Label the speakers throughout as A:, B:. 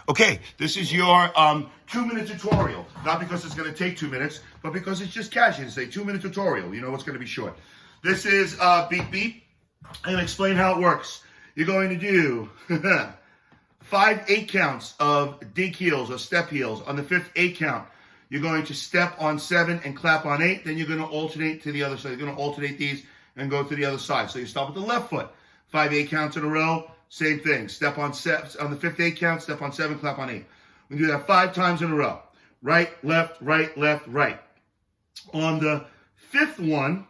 A: Okay, this is your 2-minute tutorial. Not because it's going to take 2 minutes, but because it's just casual. It's a 2-minute tutorial. You know it's going to be short. This is beep beep. I'm going to explain how it works. You're going to do 5 8 counts of dig heels or step heels. On the 5th 8 count, you're going to step on 7 and clap on 8. Then you're going to alternate to the other side. You're going to alternate these and go to the other side. So you start with the left foot. 5 8 counts in a row. Same thing. Step on the 5th 8 count. Step on 7. Clap on 8. We do that 5 times in a row. Right, left, right. On the fifth one,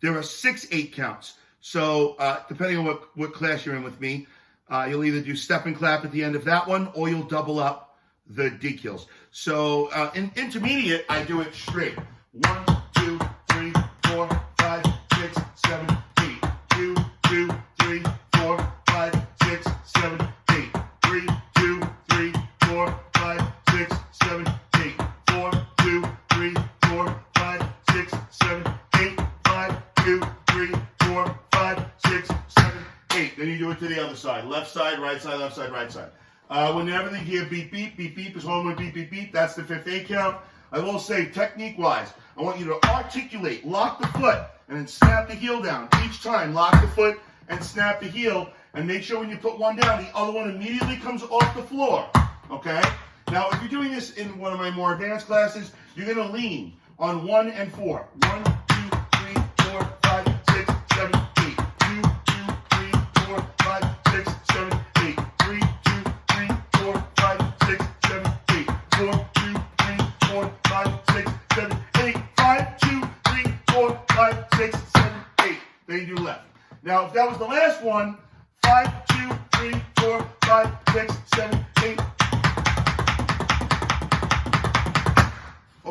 A: there are 6 8 counts. So depending on what class you're in with me, you'll either do step and clap at the end of that one, or you'll double up the dig heels. So in intermediate, I do it straight. 1, 2, 3, 4, 5, 6, 7, 8. 2, 2, 3, 4, 5, 6, 7, 8. 3, 2, 3, 4, 5, 6, 7, 8. 4, 2, 3, 4, 5, 6, 7, 8. 5, 2, 3, 4, 5, 6, 7, 8. Then you do it to the other side. Left side, right side, left side, right side. Whenever they hear beep, beep, beep, beep is home with beep, beep, beep. That's the 5th 8 count. I will say, technique-wise, I want you to articulate, lock the foot, and then snap the heel down. Each time, lock the foot and snap the heel, and make sure when you put one down, the other one immediately comes off the floor, okay? Now, if you're doing this in one of my more advanced classes, you're going to lean on 1 and 4. 1, 2, 3, 4, 5, 6, 7, 8. 2, 2, 3, 4, 5, 6, 7, 8. 3, 2, 3, 4, 5, 6, 7, 8. 4, 2, 3, 4, 5, 6, 7, 8. 5, 2, 3, 4, 5, 6, 7, 8. Then you do left. Now, if that was the last one, 5, 2, 3, 4, 5, 6, 7,